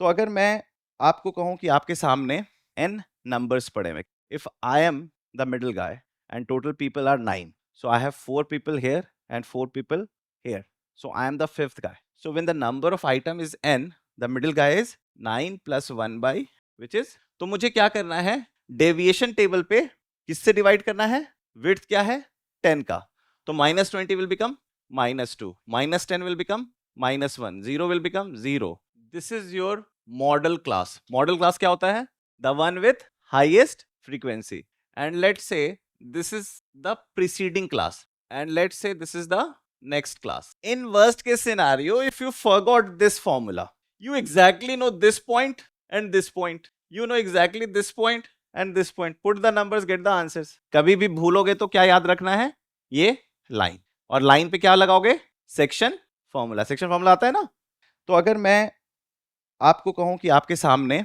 तो अगर मैं आपको कहूं कि आपके सामने n नंबर्स पड़े हुए, if I am the middle guy and total people are 9, so I have 4 people here and 4 people here, so I am the fifth guy. So when the number of item is n, the middle guy is 9 plus 1 by which is, तो मुझे क्या करना है, deviation table पे किससे divide करना है, width क्या है 10 का, तो -20 will become -2, -10 will become -1, 0 will become 0. This is your model class. Model class क्या होता है, the one with highest frequency. And let's say this is the preceding class, and let's say this is the next class. In worst case scenario, if you forgot this formula, you exactly know this point and this point, you know exactly this point and this point, put the numbers, get the answers. कभी भी भूलोगे तो क्या याद रखना है, ये line, और line पे क्या लगाओगे, सेक्शन फॉर्मूला. सेक्शन फॉर्मूला आता है ना. तो अगर मैं आपको कहूं कि आपके सामने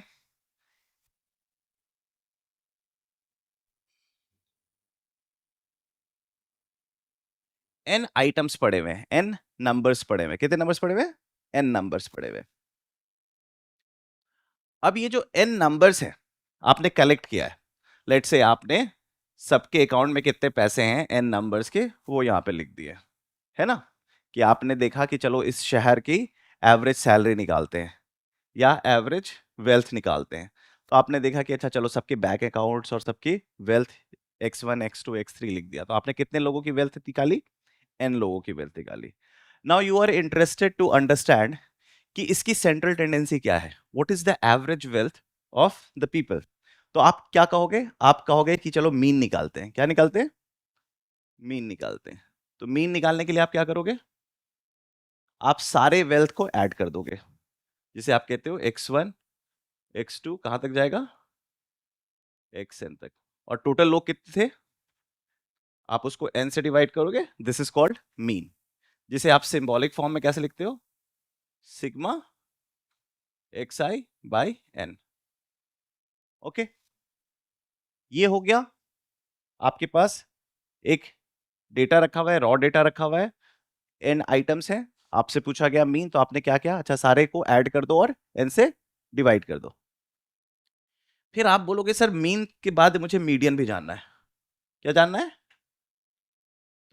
n आइटम्स पड़े हुए हैं, n नंबर्स पड़े हुए हैं, कितने नंबर्स पड़े हुए हैं, n नंबर्स पड़े हुए हैं. अब ये जो n नंबर्स हैं आपने कलेक्ट किया है, लेट्स से आपने सबके अकाउंट में कितने पैसे हैं n नंबर्स के वो यहां पे लिख दिए, है ना, कि आपने देखा कि चलो इस शहर की एवरेज सैलरी निकालते हैं या एवरेज वेल्थ निकालते हैं, तो आपने देखा कि अच्छा चलो सबके बैंक अकाउंट्स और सबकी वेल्थ x1 x2 x3 लिख दिया, तो आपने कितने लोगों की वेल्थ निकाली, n लोगों की वेल्थ निकाली. Now you are interested to understand कि इसकी सेंट्रल टेंडेंसी क्या है, what is the average wealth of the people. तो आप क्या कहोगे, आप कहोगे कि चलो मीन निकालते हैं. क्या निकालते हैं, मीन निकालते हैं. तो मीन निकालने के लिए आप क्या करोगे, आप सारे वेल्थ को ऐड कर दोगे, जिसे आप कहते हो x1 x2 कहां तक जाएगा, xn तक, और टोटल लोग कितने थे, आप उसको n से डिवाइड करोगे, दिस इज कॉल्ड मीन, जिसे आप सिंबॉलिक फॉर्म में कैसे लिखते हो, sigma xi by n. Okay, ये हो गया आपके पास एक डेटा रखा हुआ है, रॉ डेटा रखा हुआ है, n आइटम्स हैं, आपसे पूछा गया मीन, तो आपने क्या किया, अच्छा सारे को ऐड कर दो और n से डिवाइड कर दो. फिर आप बोलोगे सर मीन के बाद मुझे मीडियन भी जानना है. क्या जानना है,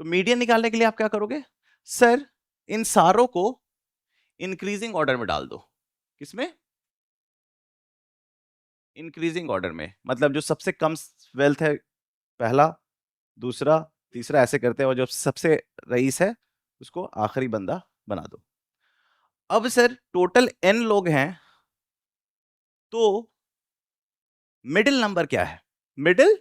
तो मीडियन निकालने के लिए आप क्या करोगे, सर इन सारों को इंक्रीजिंग ऑर्डर में डाल दो. किसमें, इंक्रीजिंग ऑर्डर में, मतलब जो सबसे कम वेल्थ है पहला, दूसरा, तीसरा, ऐसे करते हैं, और जो सबसे रईस है उसको आखिरी बंदा बना दो. अब सर टोटल n लोग हैं, तो मिडिल नंबर क्या है, मिडिल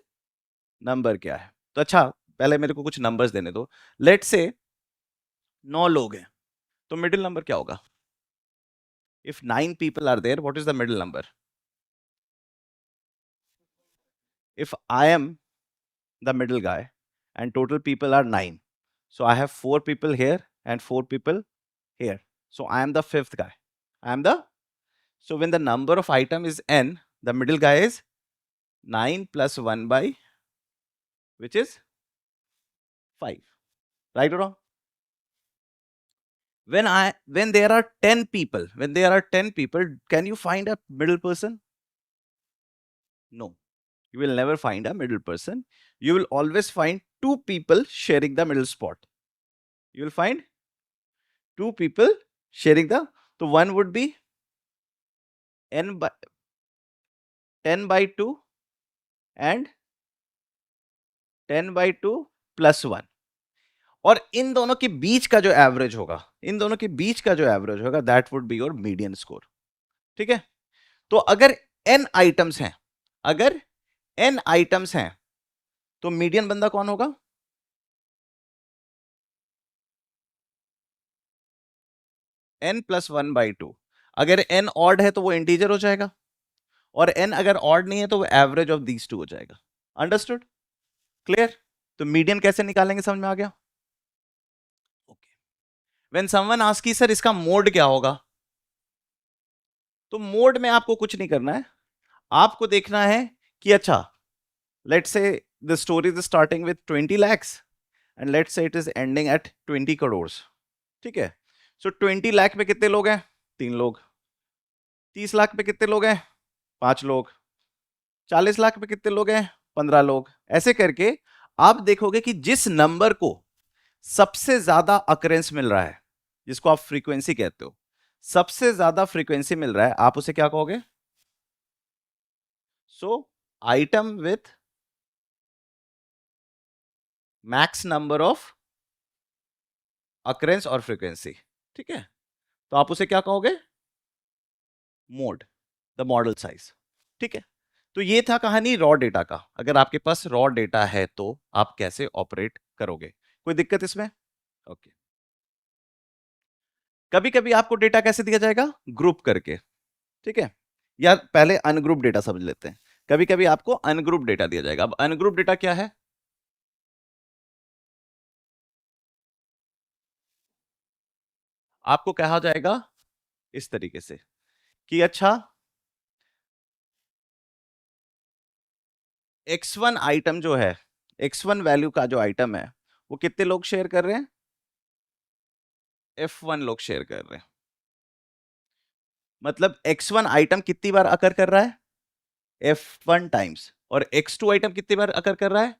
नंबर क्या है, तो अच्छा पहले मेरे को कुछ नंबर्स देने दो. लेट से 9 लोग हैं, तो मिडिल नंबर क्या होगा, if 9 people are there, what is the middle number. If I am the middle guy and total people are 9, so I have 4 people here and 4 people here, so I am the fifth guy. I am the, so when the number of item is n, the middle guy is 9 plus 1 by which is 5, right or wrong. When there are 10 people, when there are 10 people, can you find a middle person, no, you will never find a middle person. You will always find two people sharing the middle spot. You will find two people sharing the, so one would be n by 10 by 2 and 10 by 2 plus 1, और इन दोनों के बीच का जो average होगा, इन दोनों के बीच का जो एवरेज होगा, that would be your median score. ठीक है, तो अगर n आइटम्स हैं, अगर n आइटम्स हैं, तो मीडियन बंदा कौन होगा, n प्लस 1 बाई 2. अगर n ऑड है तो वो इंटीजर हो जाएगा, और n अगर ऑड नहीं है तो वो एवरेज ऑफ दीज टू हो जाएगा. Understood, clear. तो मीडियन कैसे निकालेंगे, समझ में आ गया. ओके, व्हेन समवन आस्क कि सर इसका मोड क्या होगा, तो मोड में आपको कुछ नहीं करना है, आपको देखना है कि अच्छा let's say the story is starting with 20 lakhs and let's say it is ending eight 20 crores. ठीक है, सो 20 लाख में कितने लोग हैं, 3 लोग. 30 लाख पे कितने लोग हैं? 5 लोग। 40 लाख पे कितने लोग हैं? 15 लोग। ऐसे करके आप देखोगे कि जिस नंबर को सबसे ज्यादा अकरेंस मिल रहा है, जिसको आप फ्रीक्वेंसी कहते हो, सबसे ज्यादा फ्रीक्वेंसी मिल रहा है, आप उसे क्या कहोगे? So item with max number of occurrence और फ्रीक्वेंसी। ठीक है, तो आप उसे क्या कहोगे? Mode, the modal size. ठीक है, तो ये था कहानी रॉ डेटा का। अगर आपके पास रॉ डेटा है तो आप कैसे ऑपरेट करोगे? कोई दिक्कत इसमें? ओके। कभी कभी आपको डेटा कैसे दिया जाएगा? ग्रुप करके। ठीक है, या पहले अनग्रुप डेटा समझ लेते हैं। कभी कभी आपको अनग्रुप डेटा दिया जाएगा। अब अनग्रुप डेटा क्या है? आपको कहा जाएगा इस तरीके से कि अच्छा, x1 आइटम जो है, x1 वैल्यू का जो आइटम है, वो कितने लोग शेयर कर रहे हैं? f1 लोग शेयर कर रहे हैं। मतलब x1 आइटम कितनी बार अकर कर रहा है? f1 times. और x2 आइटम कितनी बार अकर कर रहा है?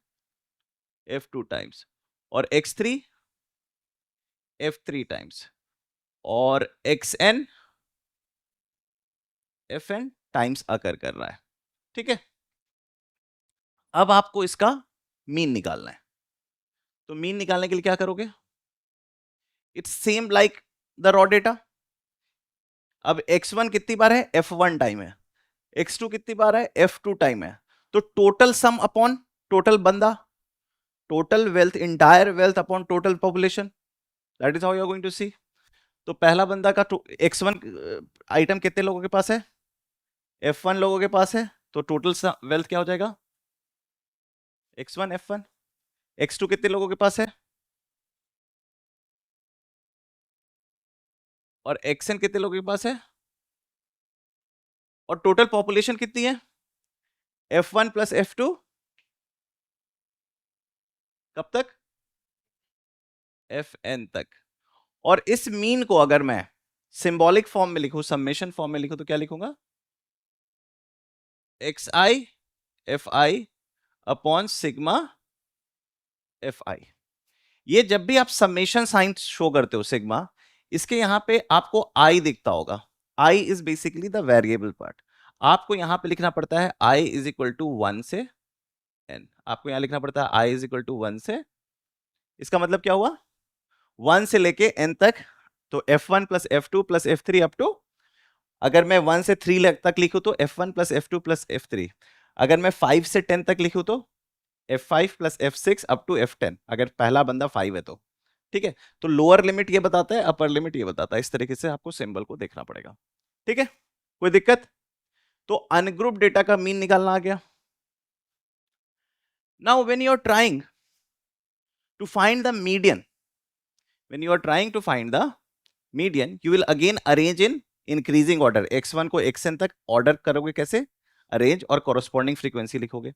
f2 times. और x3 f3 टाइम्स। और xn fn टाइम्स अकर कर रहा है। ठीक है, अब आपको इसका मीन निकालना है। तो मीन निकालने के लिए क्या करोगे? It's same like the raw data. अब x1 कितनी बार है? f1 टाइम है। x2 कितनी बार है? f2 टाइम है। तो टोटल सम अपॉन टोटल बंदा, total wealth, entire wealth upon total population, that is how you are going to see. तो पहला बंदा का x1 आइटम कितने लोगों के पास है? f1 लोगों के पास है। तो टोटल वेल्थ क्या हो जाएगा? x1 f1। x2 कितने लोगों के पास है? और xn कितने लोगों के पास है? और टोटल पॉपुलेशन कितनी है? f1 प्लस f2 कब तक? fn तक। और इस मीन को अगर मैं सिंबॉलिक फॉर्म में लिखूं, समेशन फॉर्म में लिखूं, तो क्या लिखूंगा? xi fi upon sigma fi। ये जब भी आप समेशन साइन शो करते हो सिग्मा, इसके यहां पे आपको आई दिखता होगा। I is basically the variable part. आपको यहां पे लिखना पड़ता है आई इज इक्वल टू 1 से n। आपको यहां लिखना पड़ता है आई इज इक्वल टू 1 से, इसका मतलब क्या हुआ? 1 से लेके n तक। तो f1 plus f2 plus f3 up to, अगर मैं 1 से 3 तक लिखूं तो f1 plus f2 plus f3। अगर मैं 5 से 10 तक लिखूं तो f5 plus f6 up to f10, अगर पहला बंदा 5 है तो। ठीक है, तो लोअर लिमिट ये बताता है, अपर लिमिट ये बताता है। इस तरीके से आपको सिंबल को देखना पड़ेगा। ठीक है, कोई दिक्कत? तो अनग्रुप डेटा का मीन निकालना आ गया। Now when you are trying to find the median, when you are trying to find the median, you will again arrange in increasing order। x1 को xn तक ऑर्डर करोगे कैसे? अरेंज, और corresponding frequency लिखोगे।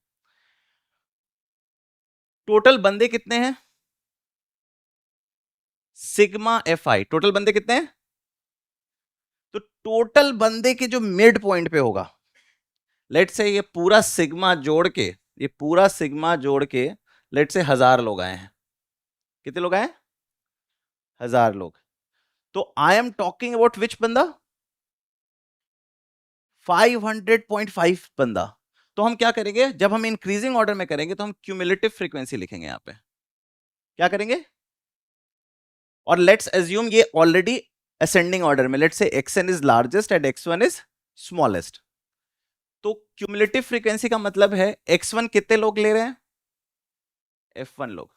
Total बंदे कितने हैं? Sigma fi। Total बंदे कितने हैं? तो टोटल बंदे के जो मिड पॉइंट पे होगा, लेट से ये पूरा सिग्मा जोड़ के, ये पूरा सिग्मा जोड़ के लेट से 1000 लोग आए हैं। कितने लोग आए? 1000 लोग। तो I am talking about which बंदा? 500.5 बंदा। तो हम क्या करेंगे, जब हम इंक्रीजिंग ऑर्डर में करेंगे तो हम क्यूमुलेटिव फ्रीक्वेंसी लिखेंगे। यहां पे क्या करेंगे? और लेट्स एज्यूम ये ऑलरेडी असेंडिंग ऑर्डर में, let's say xn is largest and x1 is smallest. तो क्यूमुलेटिव फ्रीक्वेंसी का मतलब है x1 कितने लोग ले रहे हैं? f1 लोग।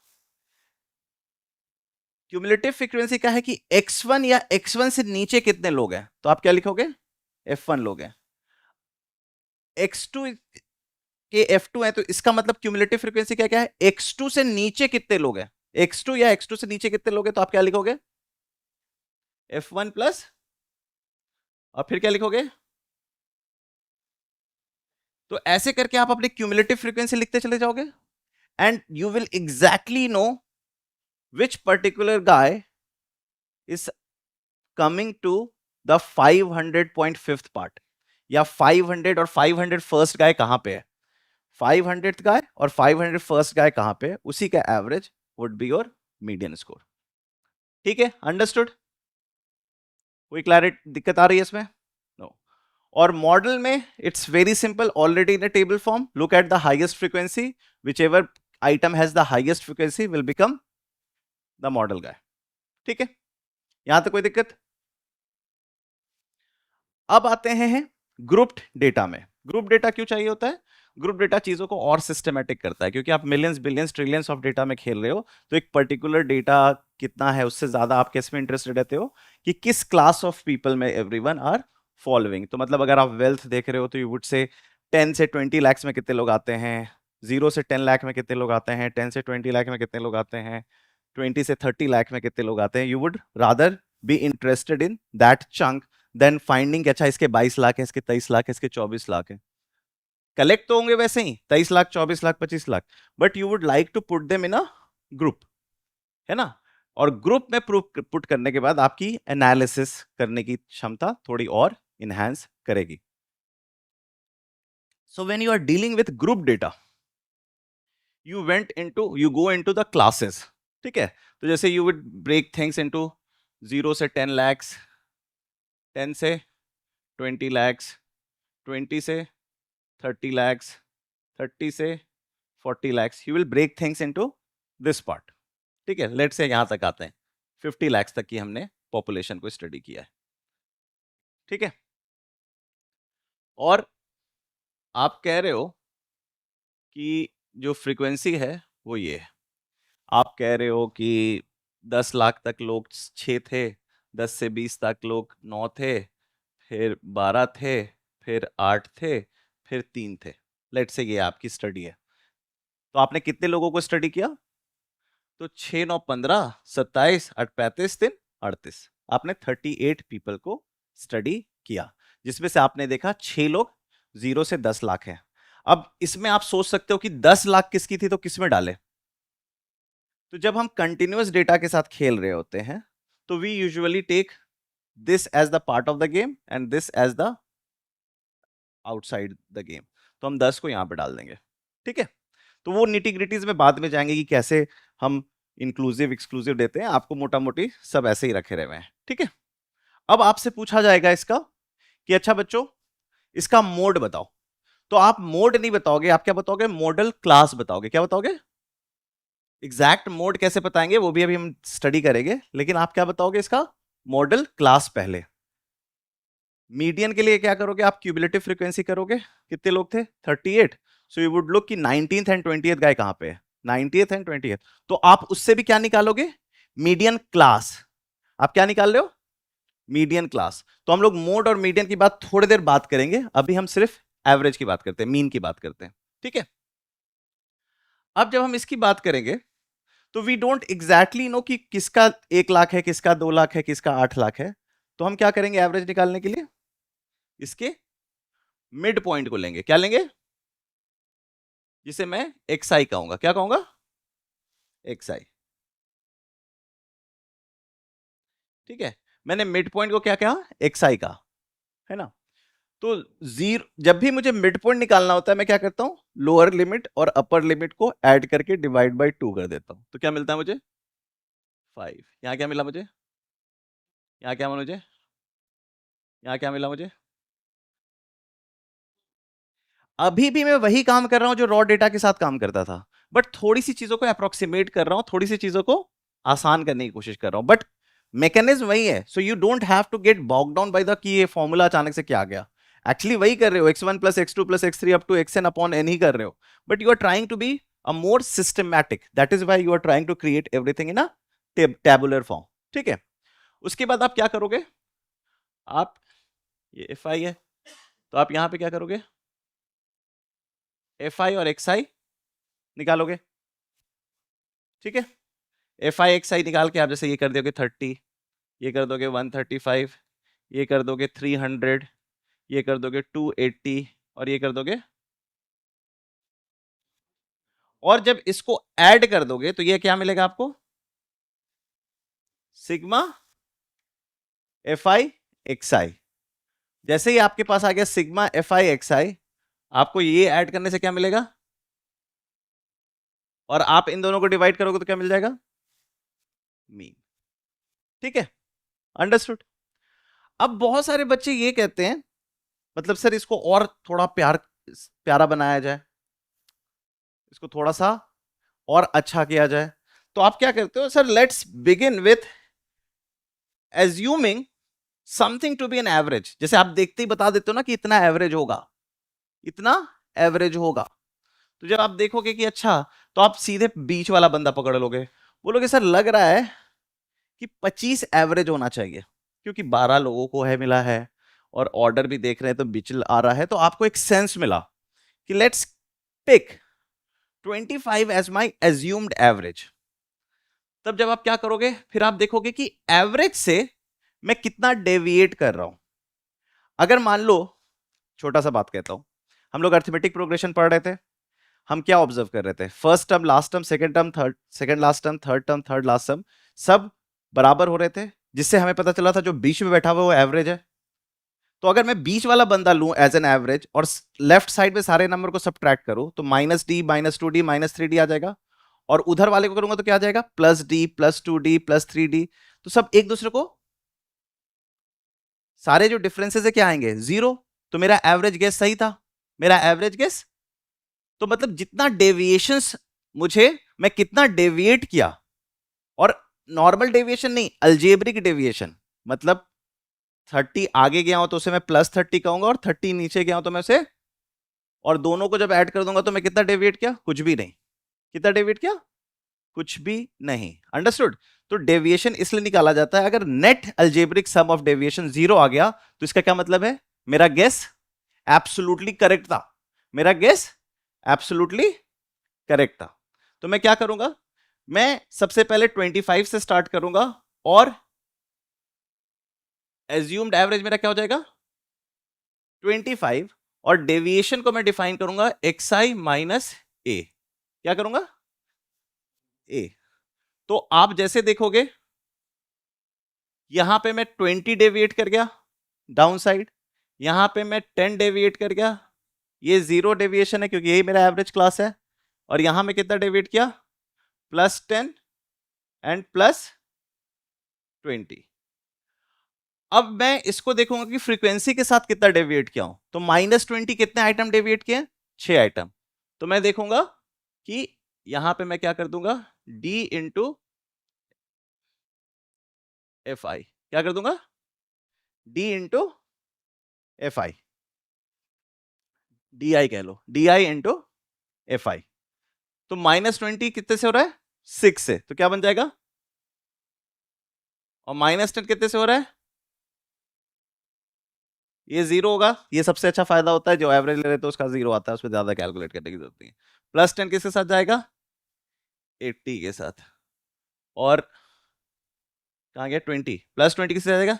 क्यूमुलेटिव फ्रीक्वेंसी का है कि x1 या x1 से नीचे कितने लोग हैं, तो आप क्या लिखोगे? f1 लोग हैं। x2 के f2 है, तो इसका मतलब क्यूमुलेटिव फ्रीक्वेंसी क्या क्या है? x2 से नीचे कितने लोग हैं? x2 या x2 से नीचे कितने लोग हैं, तो आप क्या लिखोगे? f1 प्लस, और फिर क्या लिखोगे? तो ऐसे करके आप अपनी क्यूमुलेटिव फ्रीक्वेंसी लिखते चले जाओगे, and you will exactly know which particular guy is coming to the 500.5th part. या 500 और 500 फर्स्ट गाय कहां पे है, 500th गाय और 500 फर्स्ट गाय कहां पे है, उसी का average would be your median score. ठीक है, अंडरस्टूड? कोई क्लैरिटी दिक्कत आ रही है इसमें? नो। और मॉडल में it's very simple, already in a table form, look at the highest frequency, whichever item has the highest frequency will become the modal guy. ठीक है, यहां तक कोई दिक्कत? अब आते हैं ग्रुप्ड डेटा में। ग्रुप डेटा क्यों चाहिए होता है? ग्रुप डेटा चीजों को और सिस्टमेटिक करता है, क्योंकि आप millions billions trillions of data में खेल रहे हो, तो एक पर्टिकुलर डेटा कितना है उससे ज्यादा आप किस में इंटरेस्टेड रहते हो कि किस क्लास ऑफ पीपल में एवरीवन आर फॉलोइंग। तो मतलब अगर आप वेल्थ देख रहे हो तो यू वुड से 10 से 20 लाख में कितने लोग आते हैं, 0 से 10 लाख में कितने लोग आते हैं, 10 से 20 लाख में कितने लोग आते हैं, 20 से 30 लाख में कितने लोग आते हैं। You would rather be interested in that chunk than finding कि अच्छा इसके 22 लाख है, इसके 23 लाख है, इसके 24 लाख है। कलेक्ट तो होंगे वैसे ही 23 lakh, 24 lakh, 25 lakh, but you would like to put them in a group, है ना? और ग्रुप में प्रूफ पुट करने के बाद आपकी एनालिसिस करने की क्षमता थोड़ी और इनहैंस करेगी। So when you are dealing with group data, you go into the classes. ठीक है, तो जैसे you would break things into 0 से 10 lakhs, 10 से 20 lakhs, 20 से 30 lakhs, 30 से 40 lakhs, you will break things into this part। ठीक है, लेट से यहां तक आते हैं, 50 lakhs तक की हमने पॉपुलेशन को स्टडी किया है। ठीक है, और आप कह रहे हो कि जो फ्रीक्वेंसी है वो ये है, आप कह रहे हो कि 10 लाख तक लोग 6 थे, 10 से 20 तक लोग 9 थे, फिर 12 थे, फिर 8 थे, फिर 3 थे। लेट से ये आपकी स्टडी है, तो आपने कितने लोगों को स्टडी किया? तो 6 9 15 27 8 35 3 38, आपने 38 पीपल को स्टडी किया, जिसमें से आपने देखा 6 लोग 0 से 10 लाख हैं। अब इसमें आप सोच सकते हो कि 10 लाख किसकी थी, तो किस में डाले? तो जब हम कंटिन्यूअस डेटा के साथ खेल रहे होते हैं तो we usually take this as the part of the game and this as the outside the game, तो हम 10 को यहां पे डाल देंगे। ठीक है, तो वो निटी ग्रिटीज में बाद में जाएंगे कि कैसे हम इंक्लूसिव एक्सक्लूसिव देते हैं, आपको मोटा मोटी सब ऐसे ही रखे रहे हैं। ठीक है, अब आपसे पूछा जाएगा इसका कि अच्छा बच्चों इसका मोड बताओ, तो आप मोड नहीं बताओगे, आप क्या बताओगे? मॉडल क्लास बताओगे। क्या बताओगे? एग्जैक्ट मोड कैसे बताएंगे वो भी अभी हम स्टडी करेंगे, लेकिन आप क्या बताओगे? इसका मॉडल क्लास पहले। मीडियन के लिए क्या करोगे? आप क्यूमुलेटिव फ्रीक्वेंसी करोगे, कितने लोग थे? 38, सो यू वुड लुक कि 19th एंड 20th गाय कहां पे है, 90th एंड 20th, तो आप उससे भी क्या निकालोगे? Median class. आप क्या निकाल रहे हो? Median class. तो हम लोग मोड और मीडियन की बात थोड़ी देर बात करेंगे, अभी हम सिर्फ एवरेज की बात करते हैं, मीन की बात करते हैं। ठीक है, अब जब हम इसकी बात करेंगे तो वी डोंट एग्जैक्टली नो कि किसका 1 लाख है, किसका 2 लाख है, किसका 8 लाख है, तो हम क्या करेंगे एवरेज निकालने के लिए? इसके मिड पॉइंट को लेंगे। क्या लेंगे? जिसे मैं एक्स आई कहूंगा। क्या कहूंगा? एक्स आई। ठीक है, मैंने मिड पॉइंट को क्या कहा? एक्स आई का, है ना? तो जीरो, जब भी मुझे मिड पॉइंट निकालना होता है मैं क्या करता हूं? लोअर लिमिट और अपर लिमिट को ऐड करके डिवाइड बाय 2 कर देता हूं, तो क्या मिलता है मुझे? 5। यहां क्या मिला मुझे? यहां क्या मिला मुझे? यहां क्या मिला मुझे? अभी भी मैं वही काम कर रहा हूं जो रॉ डेटा के साथ काम करता था, बट थोड़ी सी चीजों को अप्रोक्सीमेट कर रहा हूं, थोड़ी सी चीजों को आसान करने की कोशिश कर रहा हूं, बट मैकेनिज्म वही है। So you don't have to get bog down by the कि ये फॉर्मूला अचानक से क्या आ गया। एक्चुअली वही कर रहे हो, x1 plus x2 plus x3 up to xn upon n ही कर रहे हो, but you are trying to be a more systematic, that is why you are trying to create everything in a tabular form. ठीक है, उसके बाद आप क्या करोगे? आप, ये एफ आई है, तो आप यहां पे क्या करोगे? एफ आई और एक्स आई निकालोगे। ठीक है, एफ आई एक्स आई निकाल के आप जैसे ये कर दोगे 30, ये कर दोगे 135, ये कर दोगे 300, ये कर दोगे 280 और ये कर दोगे, और जब इसको ऐड कर दोगे तो ये क्या मिलेगा आपको? सिग्मा एफ आई एक्स आई। जैसे ही आपके पास आ गया सिग्मा एफ आई एक्स आई, आपको ये ऐड करने से क्या मिलेगा, और आप इन दोनों को डिवाइड करोगे तो क्या मिल जाएगा, मीन। ठीक है, अंडरस्टूड। अब बहुत सारे बच्चे ये कहते हैं, मतलब सर इसको और थोड़ा प्यारा बनाया जाए, इसको थोड़ा सा और अच्छा किया जाए। तो आप क्या करते हो, sir let's begin with assuming something to be an average. जैसे आप देखते ही बता देते हो ना कि इतना एवरेज होगा, इतना एवरेज होगा। तो जब आप देखोगे कि अच्छा, तो आप सीधे बीच वाला बंदा पकड़ लोगे, बोलोगे सर लग रहा है कि 25 एवरेज होना चाहिए, क्योंकि 12 लोगों को है मिला है और ऑर्डर भी देख रहे हैं तो बिचल आ रहा है, तो आपको एक सेंस मिला कि let's pick 25 as my assumed average. तब जब आप क्या करोगे, फिर आप देखोगे कि एवरेज से मैं कितना डेविएट कर रहा हूं। अगर मान लो, छोटा सा बात कहता हूं, हम लोग अर्थमेटिक प्रोग्रेशन पढ़ रहे थे, हम क्या ऑब्जर्व कर रहे थे, first term last term second term third, second last term third term third last term, सब बराबर हो रहे थे, जिससे हमें पता चला था जो बीच में बैठा हुआ वो एवरेज है। तो अगर मैं बीच वाला बंदा लूं एज एन एवरेज और लेफ्ट साइड में सारे नंबर को सबट्रैक्ट करूं, तो -d -2d -3d आ जाएगा, और उधर वाले को करूंगा तो क्या आ जाएगा, +d +2d +3d। तो सब एक दूसरे को, सारे जो डिफरेंसेस है क्या आएंगे, 0। तो मेरा एवरेज गेस सही था, मेरा एवरेज गेस। तो मतलब जितना डेविएशंस मुझे, मैं कितना डेविएट किया, और नॉर्मल डेविएशन नहीं, अल्जेब्रिक डेविएशन, मतलब 30 आगे गया हूं तो उसे मैं +30 कहूंगा, और 30 नीचे गया हूं तो मैं उसे, और दोनों को जब ऐड कर दूंगा तो मैं कितना डेविएट किया, कुछ भी नहीं। कितना डेविएट किया, कुछ भी नहीं। अंडरस्टूड। तो डेविएशन इसलिए निकाला जाता है, अगर net algebraic sum of deviation 0 आ गया तो इसका क्या मतलब है, मेरा गेस एब्सोल्युटली करेक्ट था, मेरा गेस एब्सोल्युटली करेक्ट था। तो मैं क्या करूंगा, मैं सबसे पहले 25 से स्टार्ट करूंगा, और एज्यूम्ड एवरेज मेरा क्या हो जाएगा, 25, और डेविएशन को मैं डिफाइन करूंगा xi माइनस ए। क्या करूंगा, ए। तो आप जैसे देखोगे, यहां पे मैं 20 डेविएट कर गया डाउन साइड, यहां पे मैं 10 डेविएट कर गया, ये 0 डेविएशन है क्योंकि यही मेरा एवरेज क्लास है, और यहां में कितना डेविएट किया, +10 एंड +20। अब मैं इसको देखूंगा कि फ्रीक्वेंसी के साथ कितना डेविएट किया हूं, तो -20 कितने आइटम डेविएट किए, 6 आइटम। तो मैं देखूंगा कि यहां पे मैं क्या कर दूंगा, d इंटू एफ आई, क्या कर दूंगा, d into f i, d i कह लो, d i into f i. तो -20 कितने से हो रहा है, 6 से, तो क्या बन जाएगा, और -10 कितने से हो रहा है, ये 0 होगा। ये सबसे अच्छा फायदा होता है, जो एवरेज ले रहे तो उसका 0 आता है, उस पर ज्यादा कैलकुलेट करने की जरूरत नहीं है। +10 किसके साथ जाएगा, 80 के साथ, और कहां गया 20, +20 किससे जाएगा।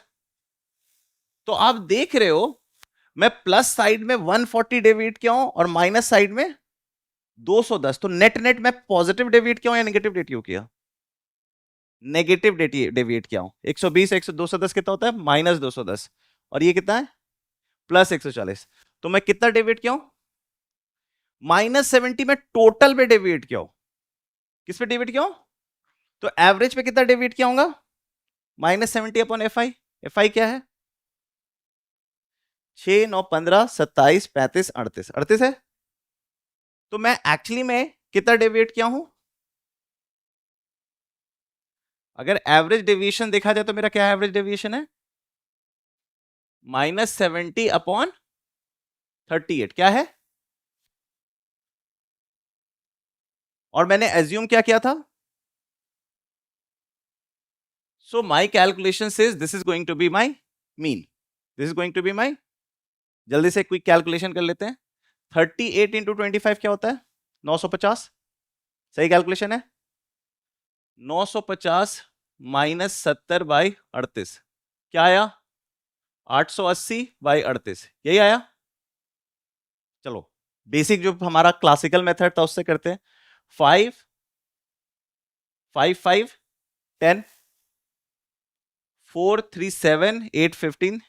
तो आप देख रहे हो, मैं प्लस साइड में 140 डेविएट किया हूं, और माइनस साइड में 210। तो नेट नेट मैं पॉजिटिव डेविएट किया हूं या नेगेटिव डेविएट किया, नेगेटिव डेविएट किया हूं। 120 210 कितना होता है, -210, और ये कितना है, +140। तो मैं कितना डेविएट किया हूं, -70 में टोटल पे डेविएट किया हूं। किस पे डेविएट किया हूं, तो एवरेज पे कितना डेविएट किया होगा, -70 upon F I. F I क्या है, 6 9 15 27 35 38, 38 है। तो मैं एक्चुअली में कितना डेविएट किया हूं, अगर एवरेज डेविएशन देखा जाए तो मेरा क्या एवरेज डेविएशन है, -70 अपॉन 38, क्या है, और मैंने एज्यूम क्या किया था, so my calculation says this is going to be my mean, this is going to be my, जल्दी से क्विक कैलकुलेशन कर लेते हैं। 38 इंटू 25 क्या होता है, 950, सही कैलकुलेशन है। 950 -70/38 क्या आया, 880/38, यही आया। चलो बेसिक जो हमारा क्लासिकल मेथड था उससे करते हैं। 5 5 5 10 4 3 7 8 15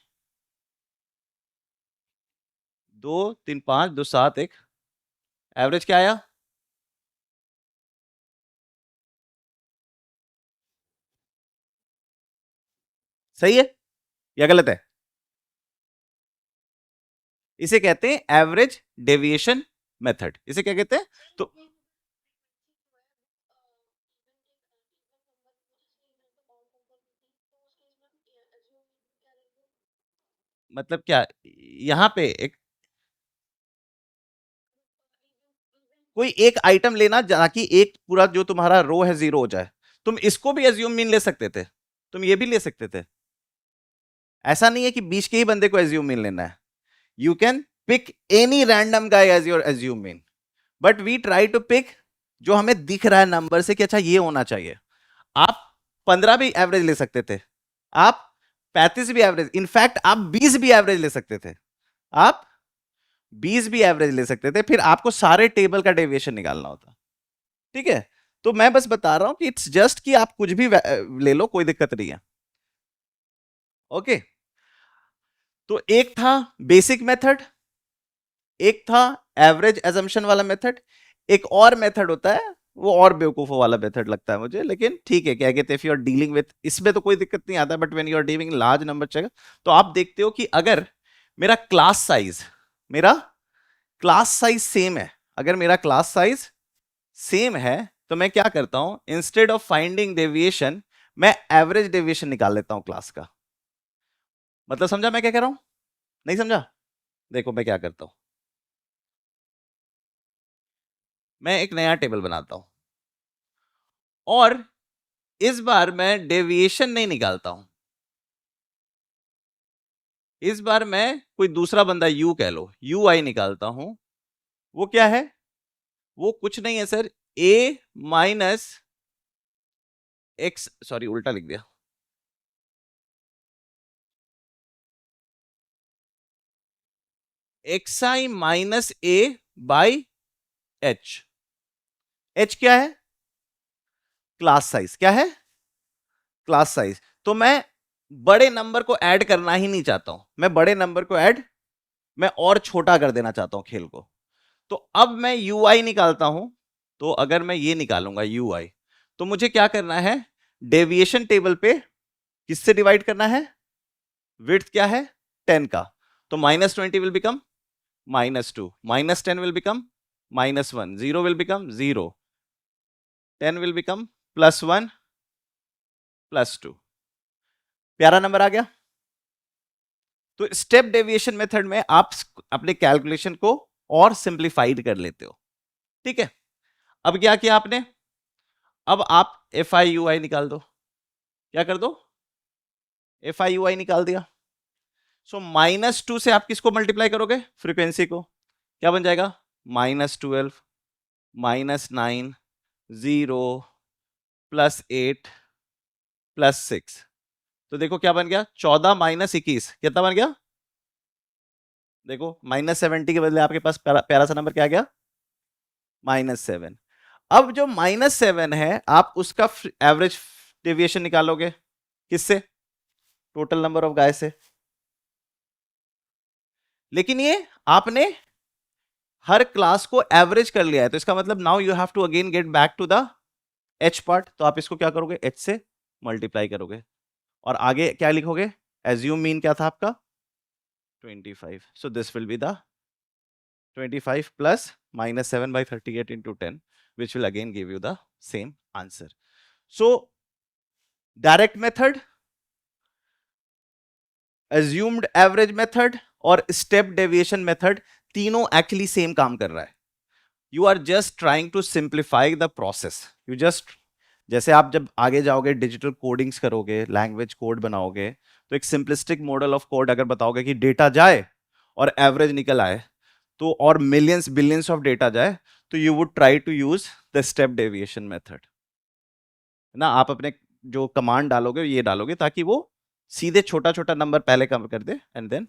2 3 5 2 7 1, एवरेज क्या आया? सही है या गलत है? इसे कहते हैं एवरेज डेविएशन मेथड। इसे क्या कहते हैं? तो मतलब क्या, यहां पे एक कोई एक आइटम लेना ताकि एक पूरा जो तुम्हारा रो है जीरो हो जाए। तुम इसको भी एज्यूम मीन ले सकते थे, तुम ये भी ले सकते थे। ऐसा नहीं है कि बीच के ही बंदे को एज्यूम मीन लेना है। You can pick any random guy as your assume mean, but we try to pick जो हमें दिख रहा है नंबर से कि अच्छा ये होना चाहिए। आप 15 भी एवरेज ले सकते थे, आप 35 भी एवरेज, इनफैक्ट आप 20 भी एवरेज ले सकते थे, आप 20 भी एवरेज ले सकते थे, फिर आपको सारे टेबल का डेविएशन निकालना होता। ठीक है, तो मैं बस बता रहा हूं कि इट्स जस्ट कि आप कुछ भी ले लो, कोई दिक्कत नहीं है। ओके, तो एक था बेसिक मेथड, एक था एवरेज एजम्पशन वाला मेथड, एक और मेथड होता है, वो और बेवकूफों वाला मेथड लगता है मुझे, लेकिन ठीक है, क्या कहते हैं, if you are dealing with, इसमें तो कोई दिक्कत नहीं आता, but when you are dealing large number चाहिए, तो आप देखते हो कि अगर मेरा क्लास साइज, मेरा क्लास साइज सेम है, अगर मेरा क्लास साइज सेम है, तो मैं क्या करता हूं, इंस्टेड ऑफ फाइंडिंग डेविएशन, मैं एवरेज डेविएशन निकाल लेता हूं क्लास का। मतलब समझा मैं क्या कह रहा हूं? नहीं समझा? देखो मैं क्या करता हूं, मैं एक नया टेबल बनाता हूं, और इस बार मैं डेविएशन नहीं निकालता हूं, इस बार मैं कोई दूसरा बंदा यू कह लो, यू आई निकालता हूं। वो क्या है? वो कुछ नहीं है सर, ए माइनस एक्स, सॉरी उल्टा लिख दिया, x I minus A by H. H क्या है? Class size. क्या है? Class size. तो मैं बड़े नंबर को ऐड करना ही नहीं चाहता हूं, मैं बड़े नंबर को ऐड, मैं और छोटा कर देना चाहता हूं खेल को। तो अब मैं यू आई निकालता हूं, तो अगर मैं ये निकालूंगा यू आई, तो मुझे क्या करना है, डेविएशन टेबल पे किससे डिवाइड करना है? विड्थ क्या है? 10 का, तो -20 will become -2, -10 will become -1, 0 will become 0, 10 will become +1 +2। प्यारा नंबर आ गया। तो स्टेप डेविएशन मेथड में आप अपने कैलकुलेशन को और सिंप्लीफाइड कर लेते हो। ठीक है, अब क्या किया आपने, अब आप एफ आई यू आई निकाल दो। क्या कर दो? एफ आई यू आई निकाल दिया। सो -2 से आप किसको मल्टीप्लाई करोगे? फ्रीक्वेंसी को। क्या बन जाएगा? -12, -9, 0, +8, +6। तो देखो क्या बन गया, 14 -21 कितना बन गया? देखो -70 के बदले आपके पास प्यारा, प्यारा सा नंबर क्या आ गया? -7। अब जो -7 है, आप उसका एवरेज डेविएशन निकालोगे किससे? टोटल नंबर ऑफ गाय से। लेकिन ये आपने हर क्लास को एवरेज कर लिया है, तो इसका मतलब now you have to again get back to the H part. तो आप इसको क्या करोगे? एच से मल्टीप्लाई करोगे, और आगे क्या लिखोगे? एज्यूम मीन क्या था आपका? 25। So this will be the 25 plus -7/38 into 10, which will again give you the same answer. So direct method, assumed average method और step deviation method, तीनों actually same काम कर रहा है। You are just trying to simplify the process. You just, जैसे आप जब आगे जाओगे, डिजिटल कोडिंग्स करोगे, लैंग्वेज कोड बनाओगे, तो एक सिंपलिस्टिक मॉडल ऑफ कोड अगर बताओगे कि डेटा जाए और एवरेज निकल आए, तो और मिलियंस बिलियंस ऑफ डेटा जाए, तो you would try to use the step deviation method ना। आप अपने जो कमांड डालोगे ये डालोगे ताकि वो सीधे छोटा छोटा नंबर पहले कम कर दे and then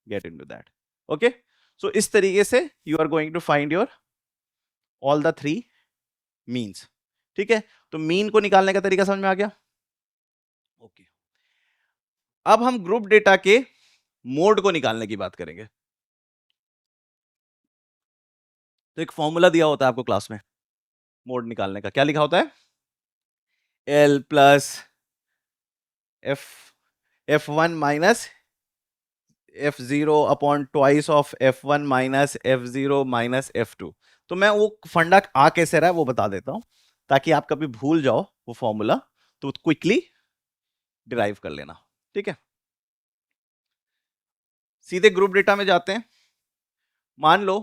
get into that. Okay, so इस तरीके से you are going to find your all the three means. ठीक है, तो मीन को निकालने का तरीका समझ में आ गया? ओके, अब हम ग्रुप डेटा के मोड को निकालने की बात करेंगे। तो एक फॉर्मूला दिया होता है आपको क्लास में मोड निकालने का, क्या लिखा होता है? L plus F F1 minus F0 upon twice of F1 minus F0 minus F2। तो मैं वो फंडा आ कैसे रहा है वो बता देता हूं, ताकि आप कभी भूल जाओ वो फॉर्मूला तो क्विकली डिराइव कर लेना। ठीक है, सीधे ग्रुप डेटा में जाते हैं। मान लो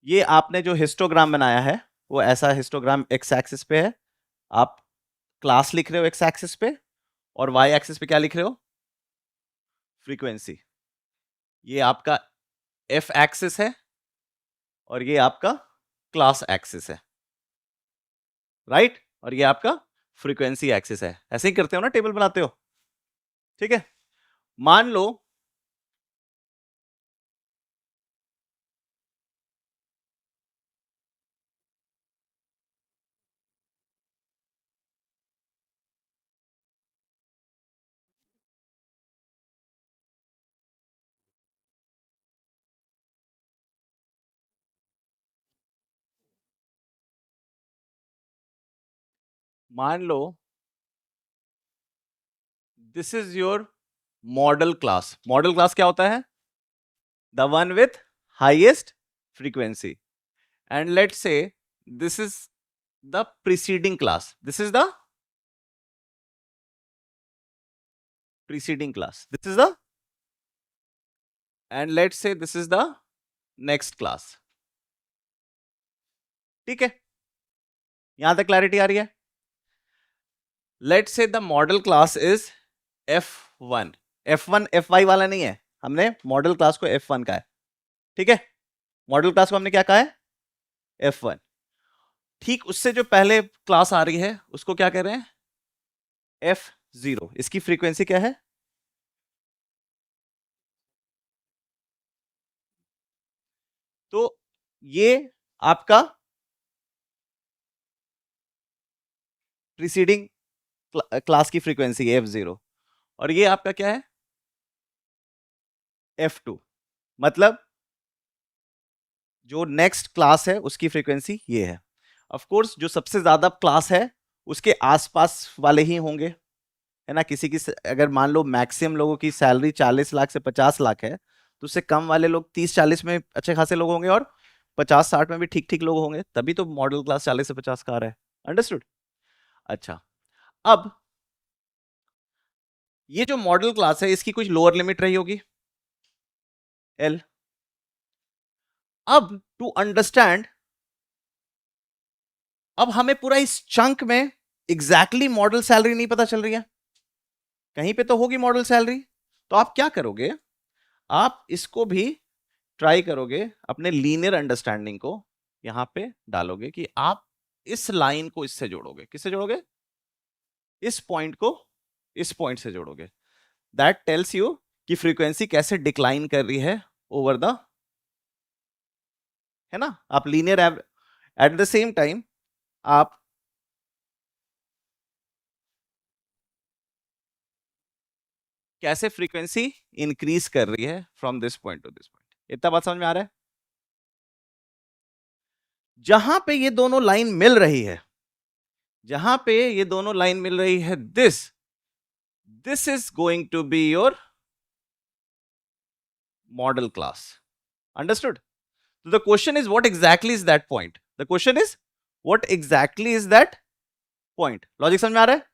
ये आपने जो हिस्टोग्राम बनाया है वो ऐसा हिस्टोग्राम एक्स एक्सिस पे है, आप क्लास लिख रहे हो एक्स एक्सिस पे, और वाई एक्सिस पे क्या लिख रहे हो? फ्रीक्वेंसी। ये आपका एफ एक्सिस है और ये आपका क्लास एक्सिस है, राइट? और ये आपका फ्रीक्वेंसी एक्सिस है। ऐसे ही करते हो ना, टेबल बनाते हो। ठीक है, मान लो मान लो this is your modal class. Modal class क्या होता है? The one with highest frequency. And let say this is the preceding class, this is the preceding class, this is the, and let's say this is the next class। ठीक है, यहां तक clarity आ रही है? Let's say the model class is F1। F1 Fy वाला नहीं है, हमने मॉडल क्लास को F1 का है। ठीक है, मॉडल क्लास को हमने क्या कहा है? F1। ठीक उससे जो पहले क्लास आ रही है उसको क्या कह रहे हैं? F0। इसकी फ्रीक्वेंसी क्या है? तो ये आपका प्रीसीडिंग क्लास की फ्रीक्वेंसी है F0, और ये आपका क्या है? F2। मतलब जो नेक्स्ट क्लास है उसकी फ्रीक्वेंसी ये है। ऑफ कोर्स जो सबसे ज्यादा क्लास है उसके आसपास वाले ही होंगे, है ना। किसी की अगर मान लो मैक्सिमम लोगों की सैलरी 40 लाख से 50 लाख है, तो उससे कम वाले लोग 30-40 में अच्छे खासे लोग होंगे, और 50-60 में भी ठीक ठीक लोग होंगे, तभी तो मॉडल क्लास 40 से 50 का आ रहा है। अंडरस्टूड? अच्छा, अब ये जो मॉडल क्लास है इसकी कुछ लोअर लिमिट रही होगी, एल। अब टू अंडरस्टैंड, अब हमें पूरा इस चंक में एग्जैक्टली मॉडल सैलरी नहीं पता चल रही है, कहीं पे तो होगी मॉडल सैलरी। तो आप क्या करोगे? आप इसको भी ट्राई करोगे, अपने लीनियर अंडरस्टैंडिंग को यहां पे डालोगे कि आप इस लाइन को इससे जोड़ोगे। किससे जोड़ोगे? इस पॉइंट को इस पॉइंट से जोड़ोगे। दैट टेल्स यू कि फ्रीक्वेंसी कैसे डिक्लाइन कर रही है ओवर द, है ना। आप linear at the same time आप कैसे फ्रीक्वेंसी इंक्रीज कर रही है from this point two this point. इतना बात समझ में आ रहा है? जहां पे ये दोनों लाइन मिल रही है, जहां पे ये दोनों लाइन मिल रही है, this is going to be your modal class. Understood? The question is what exactly is that point, the question is what exactly is that point. Logic समझ में आ रहा है?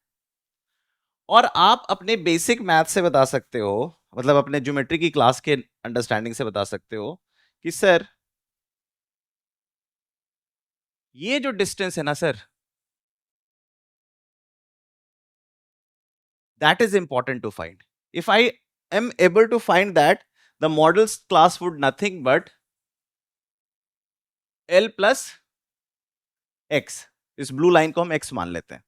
और आप अपने बेसिक मैथ से बता सकते हो, मतलब अपने ज्योमेट्री की क्लास के अंडरस्टैंडिंग से बता सकते हो कि सर ये जो डिस्टेंस है ना sir, that is important to find. If I am able to find that, the models class would nothing but L plus X। इस ब्लू लाइन को हम X मान लेते हैं।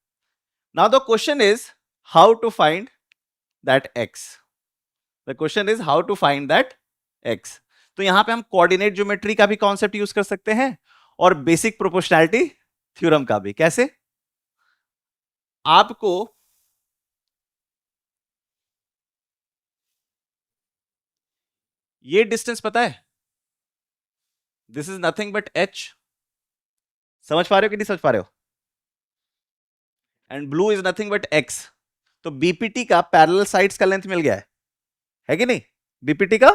Now the question is how to find that X। The question is how to find that X। तो यहां पे हम कोऑर्डिनेट ज्योमेट्री का भी कॉन्सेप्ट यूज कर सकते हैं और बेसिक प्रोपोर्शनैलिटी थ्योरम का भी। कैसे? आपको ये डिस्टेंस पता है, this is nothing but H. समझ पा रहे हो कि नहीं समझ पा रहे हो? And blue is nothing but x. तो बीपीटी का पैरेलल साइड्स का लेंथ मिल गया है कि नहीं? बीपीटी का।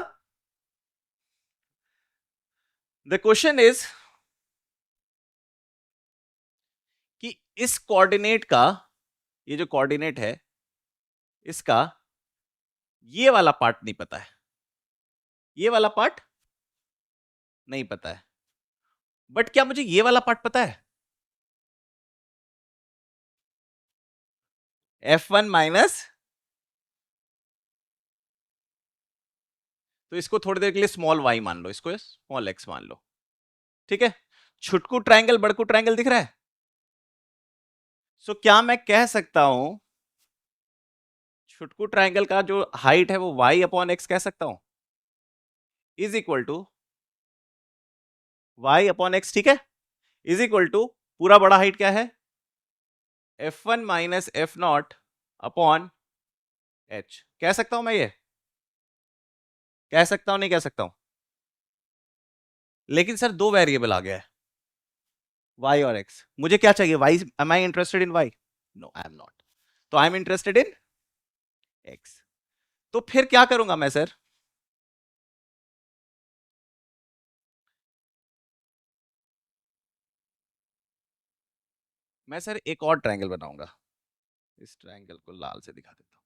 द क्वेश्चन इज कि इस कोऑर्डिनेट का, ये जो कोऑर्डिनेट है इसका ये वाला पार्ट नहीं पता है, ये वाला पार्ट नहीं पता है, बट क्या मुझे ये वाला पार्ट पता है? F1 माइनस, तो इसको थोड़ी देर के लिए स्मॉल y मान लो, इसको स्मॉल x मान लो, ठीक है? छुटकू ट्रायंगल बड़कू ट्रायंगल दिख रहा है? सो क्या मैं कह सकता हूं छुटकू ट्रायंगल का जो हाइट है वो y अपॉन एक्स कह सकता हूं, is equal to y upon X, ठीक है? इज इक्वल टू पूरा बड़ा हाइट क्या है? F1 minus F naught upon H. कह सकता हूं मैं, ये कह सकता हूं नहीं कह सकता हूं? लेकिन सर दो वेरिएबल आ गया है, y और x। मुझे क्या चाहिए? y। Am I interested in y? No, I am not. तो I am interested in x। तो फिर क्या करूंगा मैं सर? मैं सर एक और ट्रायंगल बनाऊंगा, इस ट्रायंगल को लाल से दिखा देता हूं।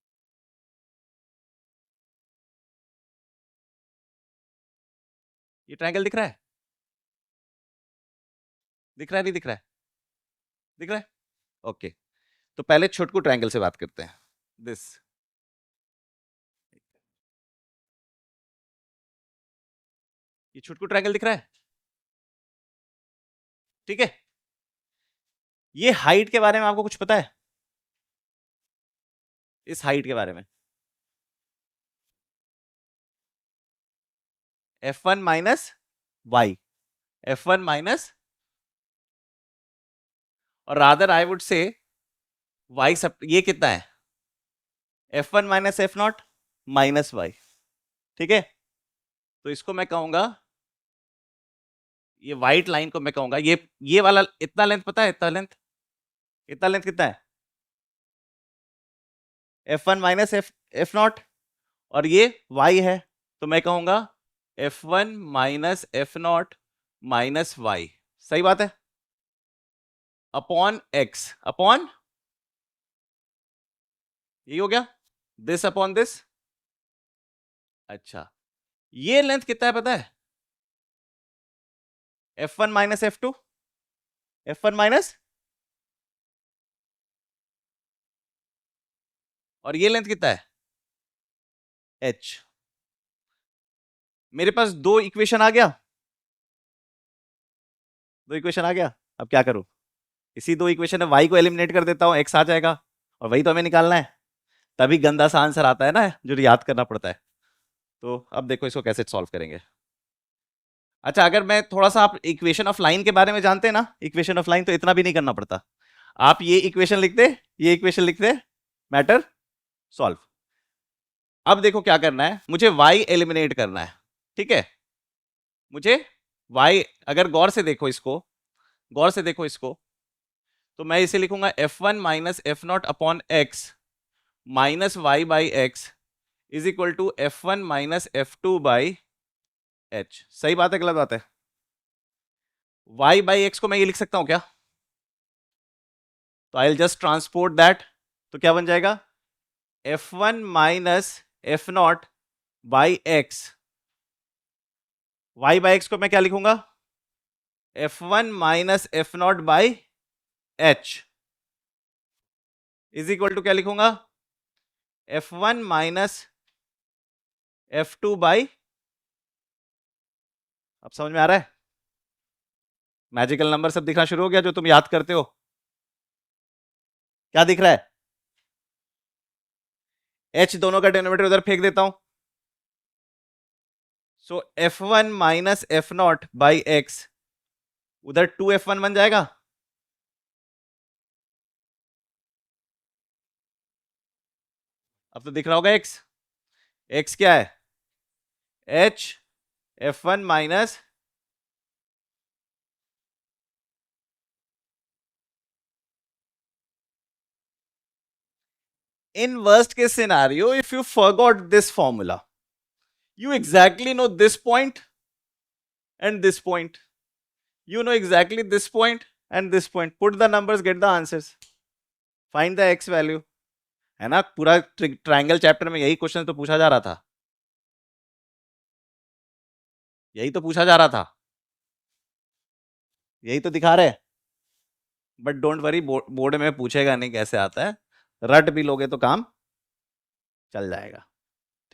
ये ट्रायंगल दिख रहा है? दिख रहा है नहीं दिख रहा है? दिख रहा है, ओके। तो पहले छोटकू ट्रायंगल से बात करते हैं। दिस, ये छोटकू ट्रायंगल दिख रहा है, ठीक है? ये हाइट के बारे में आपको कुछ पता है? इस हाइट के बारे में F1 minus y, F1 minus, और rather I would say y sub, ये कितना है? F1 minus F naught minus y, ठीक है? तो इसको मैं कहूंगा, ये व्हाइट लाइन को मैं कहूंगा, ये वाला इतना लेंथ पता है? इतना लेंथ, इतना लेंथ कितना है? F1 माइनस एफ नॉट, और ये y है, तो मैं कहूंगा F1 minus F naught minus Y. सही बात है? अपॉन x अपॉन, ये हो गया, दिस अपॉन दिस। अच्छा, ये लेंथ कितना है पता है? F1 minus F2, F1 minus, और ये लेंथ कितना है? h। मेरे पास दो इक्वेशन आ गया, दो इक्वेशन आ गया। अब क्या करूं? इसी दो इक्वेशन में y को एलिमिनेट कर देता हूं, x आ जाएगा, और वही तो हमें निकालना है। तभी गंदा सा आंसर आता है ना, जो याद करना पड़ता है। तो अब देखो इसको कैसे सॉल्व करेंगे। अच्छा, अगर मैं थोड़ा सा, आप इक्वेशन ऑफ लाइन के बारे में जानते हैं ना, इक्वेशन ऑफ लाइन तो इतना भी नहीं करना पड़ता। आप ये इक्वेशन लिखते, ये इक्वेशन लिखते, मैटर सॉल्व। अब देखो क्या करना है, मुझे y एलिमिनेट करना है, ठीक है? मुझे y, अगर गौर से देखो इसको, गौर से देखो इसको, तो मैं इसे लिखूंगा F1 minus F naught upon X minus Y by X is equal to F1 minus F2 by H. सही बात है गलत बात है? y बाई एक्स को मैं ये लिख सकता हूं क्या? तो I will just transport that, तो क्या बन जाएगा? F1 minus F naught by X, y by X को मैं क्या लिखूंगा? F1 minus F naught by H is equal to क्या लिखूंगा? F1 माइनस F2 बाई, अब समझ में आ रहा है? मैजिकल नंबर सब दिखना शुरू हो गया जो तुम याद करते हो। क्या दिख रहा है? h दोनों का डिनोमिनेटर उधर फेंक देता हूं, सो F1 minus F naught by x, उधर 2F1 बन जाएगा। अब तो दिख रहा होगा x, x क्या है? h F1 minus In worst case scenario, if you forgot this formula, you exactly know this point and this point. You know exactly this point and this point. Put the numbers, get the answers. Find the x value. है ना, पूरा triangle chapter में यही question तो पूछा जा रहा था, यही तो पूछा जा रहा था, यही तो दिखा रहे। बट डोंट वरी, बोर्ड में पूछेगा नहीं कैसे आता है, रट भी लोगे तो काम चल जाएगा,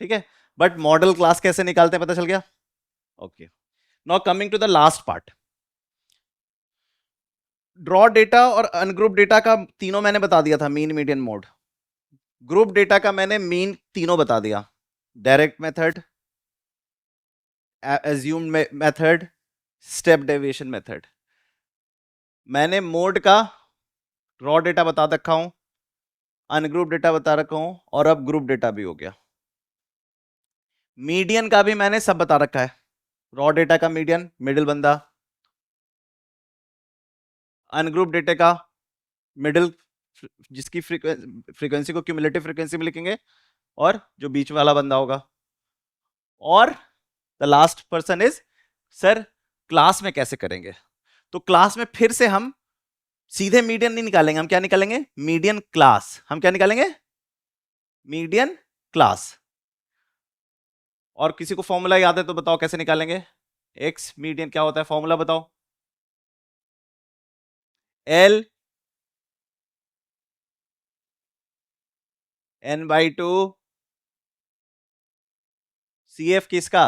ठीक है। बट मॉडल क्लास कैसे निकालते हैं पता चल गया। Okay, now coming to the last part, raw data और अनग्रुप डेटा का तीनों मैंने बता दिया था, mean median mode. Group data का मैंने मीन तीनों बता दिया, direct method, assumed method, step deviation method. मैंने मोड का रॉ डेटा बता रखा हूं, अनग्रुप डेटा बता रखा हूं, और अब ग्रुप डेटा भी हो गया। मीडियन का भी मैंने सब बता रखा है, रॉ डेटा का मीडियन मिडिल बंदा, अनग्रुप डेटा का मिडिल जिसकी फ्रीक्वेंसी को क्यूमुलेटिव फ्रीक्वेंसी में लिखेंगे, और जो बीच वाला बंदा होगा, और the last person is sir class में कैसे करेंगे। तो क्लास में फिर से हम सीधे मीडियन नहीं निकालेंगे, हम क्या निकालेंगे, मीडियन क्लास। हम क्या निकालेंगे, मीडियन क्लास। और किसी को फॉर्मूला याद है तो बताओ कैसे निकालेंगे, एक्स मीडियन क्या होता है, फॉर्मूला बताओ, एल n/2 CF किसका,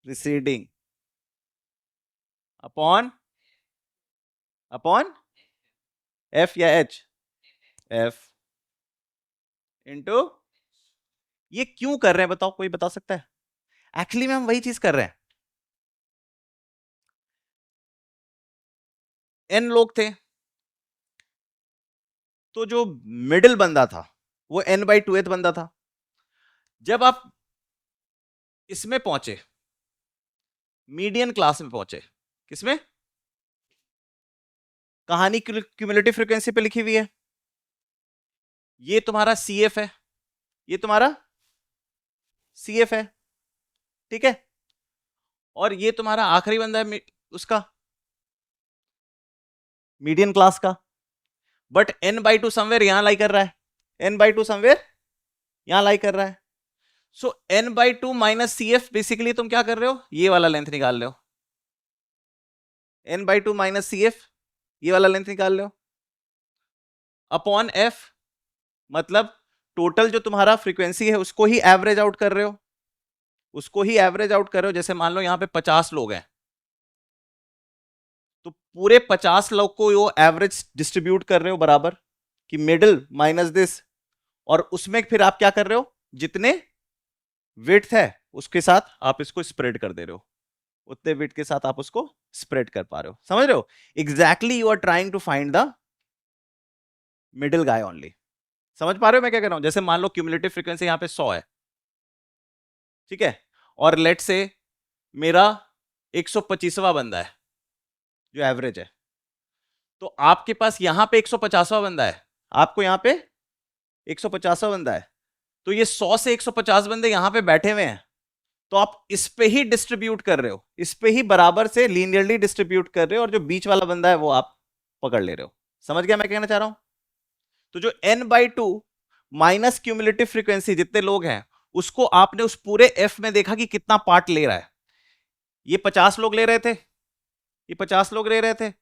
रिसीडिंग, अपॉन F या H, F इंटू, ये क्यों कर रहे हैं बताओ, कोई बता सकता है। एक्चुअली में हम वही चीज कर रहे हैं, n लोग थे तो जो मिडिल बंदा था वो n/2th बंदा था। जब आप इसमें पहुंचे, मीडियन क्लास में पहुंचे, किसमें, कहानी क्यूमुलेटिव फ्रीक्वेंसी पे लिखी हुई है, ये तुम्हारा CF है, ये तुम्हारा CF है, ठीक है, और ये तुम्हारा आखिरी बंदा है उसका मीडियन क्लास का। बट n/2 समवेयर यहां लाई कर रहा है, n/2 समवेयर यहां लाई कर रहा है। सो n/2 माइनस CF, बेसिकली तुम क्या कर रहे हो, ये वाला लेंथ निकाल रहे हो, n/2 माइनस CF, ये वाला लेंथ निकाल रहे हो, अपॉन F, मतलब टोटल जो तुम्हारा फ्रीक्वेंसी है उसको ही एवरेज आउट कर रहे हो, उसको ही एवरेज आउट कर रहे हो। जैसे मान लो यहां पे 50 लोग हैं, तो पूरे 50 लोग को वो एवरेज डिस्ट्रीब्यूट कर रहे हो बराबर, कि मिडिल माइनस दिस, और उसमें फिर आप क्या कर रहे हो, जितने विड्थ है उसके साथ आप इसको स्प्रेड कर दे रहे हो, उतने विड्थ के साथ आप उसको स्प्रेड कर पा रहे हो, समझ रहे हो। Exactly you are trying to find the middle guy only. समझ पा रहे हो मैं क्या कह रहा हूं। जैसे मान लो क्यूमुलेटिव फ्रीक्वेंसी यहां पे 100 है, ठीक है, और लेट से मेरा 125वां बंदा है जो एवरेज है, तो आपके पास यहां पे 150वां बंदा है, आपको यहां पे 150वां बंदा है, तो ये 100 से 150 बंदे यहां पे बैठे हुए हैं, तो आप इस पे ही डिस्ट्रीब्यूट कर रहे हो, इस पे ही बराबर से लीनियरली डिस्ट्रीब्यूट कर रहे हो, और जो बीच वाला बंदा है वो आप पकड़ ले रहे हो। समझ गया मैं कहना चाह रहा हूं। तो जो n/2 माइनस क्यूमुलेटिव फ्रीक्वेंसी जितने लोग हैं, उसको आपने उस पूरे f में देखा कि कितना पार्ट ले रहा है। ये 50 लोग ले रहे थे, ये 50 लोग ले रहे थे,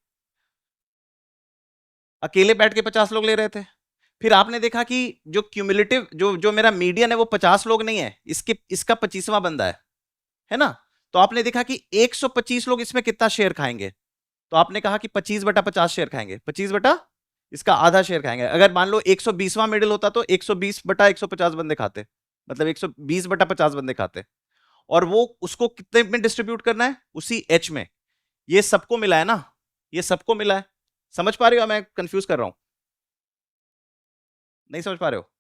अकेले बैठ के 50 लोग ले रहे थे। फिर आपने देखा कि जो क्यूमुलेटिव जो जो मेरा मीडियन है वो 50 लोग नहीं है, इसका 25वां बंदा है ना। तो आपने देखा कि 125 लोग इसमें कितना शेयर खाएंगे, तो आपने कहा कि 25/50 शेयर खाएंगे, 25 बटा इसका आधा शेयर खाएंगे। अगर मान लो 120वां मिडिल होता तो 120/150 बंदे खाते, मतलब 120/50 बंदे खाते, और वो उसको कितने में डिस्ट्रीब्यूट करना है, उसी H में। ये सबको मिला है ना, ये सबको मिला है। समझ पा रहे हो, मैं कंफ्यूज कर रहा हूं, नहीं समझ पा रहे हो,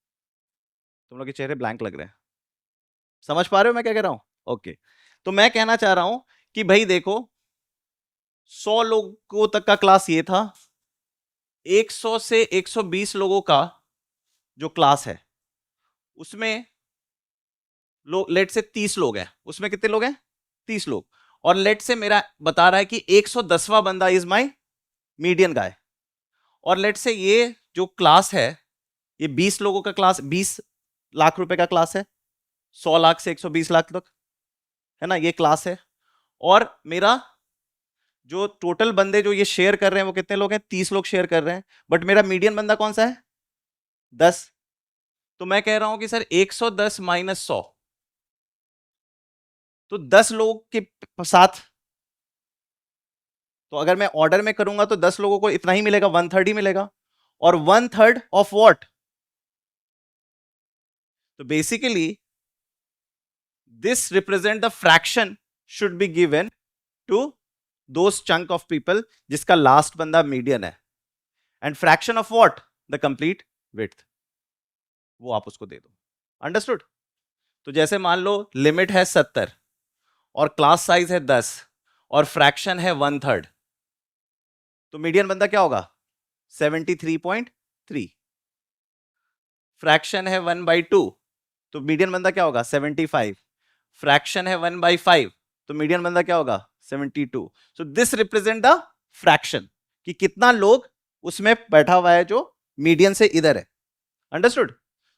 तुम लोग के चेहरे ब्लैंक लग रहे हैं। समझ पा रहे हो मैं क्या कह रहा हूं, ओके। तो मैं कहना चाह रहा हूं कि भाई देखो, 100 लोगों तक का क्लास ये था, 100 से 120 लोगों का जो क्लास है उसमें लेट से 30 लोग हैं, उसमें कितने लोग हैं? 30 लोग। और लेट से मेरा बता रहा है कि 110वां बंदा इज माय मीडियन गाय। और लेट से ये जो क्लास है ये 20 लोगों का क्लास, 20 लाख रुपए का क्लास है, 100 लाख से 120 लाख तक, है ना, ये क्लास है। और मेरा जो टोटल बंदे जो ये शेयर कर रहे हैं वो कितने लोग हैं? 30 लोग शेयर कर रहे हैं। बट मेरा मीडियन बंदा कौन सा है? 10। तो मैं कह रहा हूं कि सर 110 माइनस 100, तो 10 लोग के साथ, तो अगर मैं ऑर्डर में करूंगा तो 10 लोगों को इतना ही मिलेगा, 1/3 ही मिलेगा। और 1/3 ऑफ व्हाट? तो basically this represent the fraction should be given to those chunk of people जिसका लास्ट बंदा मीडियन है, and fraction of what? The complete width, वो आप उसको दे दो। अंडरस्टूड? तो जैसे मान लो लिमिट है 70 और क्लास साइज है 10 और फ्रैक्शन है 1/3, तो मीडियन बंदा क्या होगा? 73.3। फ्रैक्शन है 1/2, तो मीडियन बंदा क्या होगा? 75। फ्रैक्शन है 1/5, तो मीडियन बंदा क्या होगा? 72। So this represent the fraction, कि कितना लोग उसमें बैठा हुआ है जो मीडियन से इधर है। अंडरस्टूड?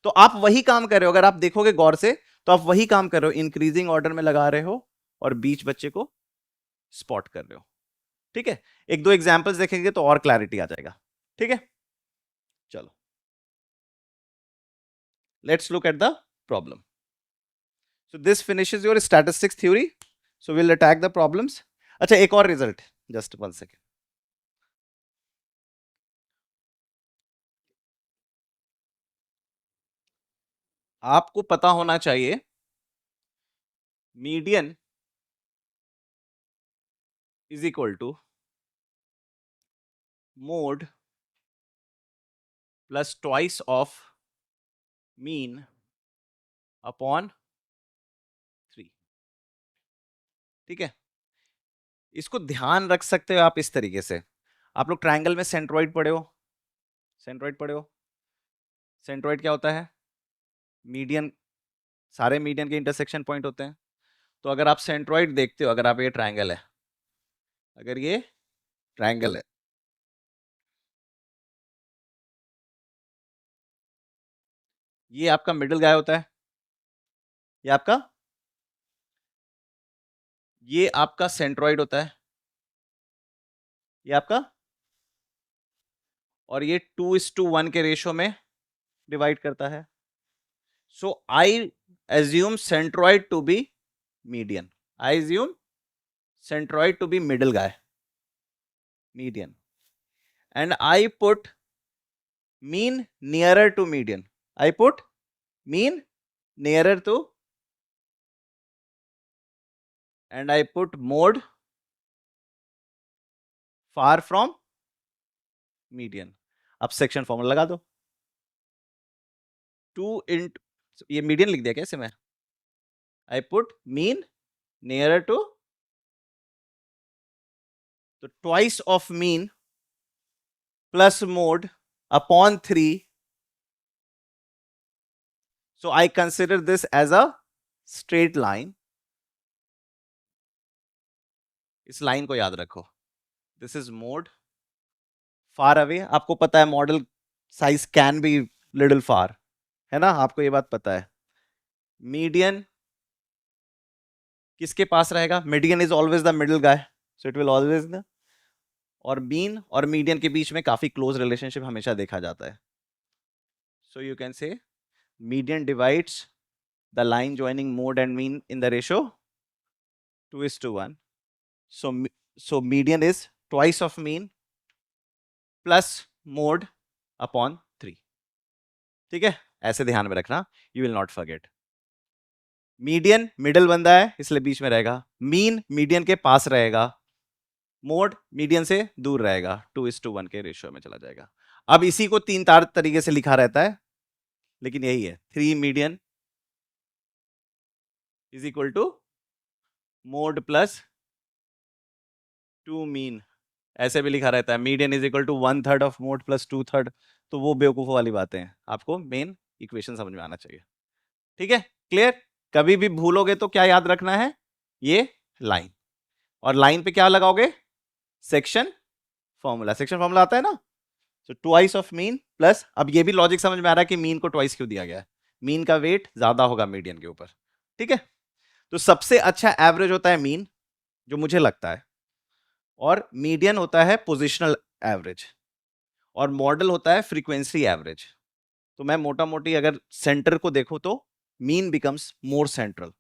तो आप वही काम कर रहे हो, अगर आप देखोगे गौर से तो आप वही काम कर रहे हो, इंक्रीजिंग ऑर्डर में लगा रहे हो और बीच बच्चे को स्पॉट कर रहे हो। ठीक है, एक दो एग्जांपल्स देखेंगे तो और क्लैरिटी आ जाएगा। ठीक है, चलो let's look at the problem. So this finishes your statistics theory. So we'll attack the problems. अच्छा, एक और रिजल्ट, जस्ट 1 सेकेंड। आपको पता होना चाहिए median is equal to mode plus twice of mean upon 3। ठीक है, इसको ध्यान रख सकते हो आप इस तरीके से। आप लोग ट्रायंगल में सेंट्रोइड पढ़े हो? सेंट्रोइड पढ़े हो? सेंट्रोइड क्या होता है? मीडियन, सारे मीडियन के इंटरसेक्शन पॉइंट होते हैं। तो अगर आप सेंट्रोइड देखते हो, अगर आप, ये ट्रायंगल है, अगर ये ट्रायंगल है, ये आपका मिडिल गाय होता है, ये आपका सेंट्रोइड होता है, ये आपका, और ये 2:1 के रेशो में डिवाइड करता है। So I assume centroid to be median, I assume centroid to be middle guy, median, and I put mean nearer to median, I put mean nearer to, and I put mode far from median. अब section formula लगा दो, 2 int, ये median लिख दिया कैसे मैं? I put mean nearer to, तो twice of mean plus mode upon 3। So I consider this as a straight line. इस लाइन को याद रखो, this is mode far away. आपको पता है model size can be little far, है ना, आपको ये बात पता है। मीडियन किसके पास रहेगा? Median is always the middle guy, so it will always the, और मीन और मीडियन के बीच में काफी क्लोज रिलेशनशिप हमेशा देखा जाता है। So you can say median divides the line joining mode and mean in the ratio 2:1. So median is twice of mean plus mode upon 3। ठीक है, ऐसे ध्यान में रखना, you will not forget. Median middle बंदा है इसलिए बीच में रहेगा, मीन मीडियन के पास रहेगा, मोड मीडियन से दूर रहेगा, 2:1 के रेशियो में चला जाएगा। अब इसी को 3 तार तरीके से लिखा रहता है, लेकिन यही है, 3 median is equal to mode plus 2 mean, ऐसे भी लिखा रहता है, median is equal to 1/3 of mode plus 2/3। तो वो बेवकूफों वाली बातें हैं, आपको मेन इक्वेशन समझ में आना चाहिए। ठीक है, क्लियर? कभी भी भूलोगे तो क्या याद रखना है, ये लाइन, और लाइन पे क्या लगाओगे, सेक्शन फॉर्मूला। सेक्शन फॉर्मूला आता है ना, तो ट्वाइस ऑफ मीन प्लस, अब ये भी लॉजिक समझ में आ रहा है कि मीन को ट्वाइस क्यों दिया गया है, मीन का वेट ज्यादा होगा मीडियन के ऊपर। ठीक है, तो सबसे अच्छा एवरेज होता है मीन, जो मुझे लगता है, और मीडियन होता है पोजिशनल एवरेज, और मॉडल होता है फ्रीक्वेंसी एवरेज। तो मैं मोटा मोटी अगर सेंटर को देखूं तो मीन बिकम्स मोर सेंट्रल,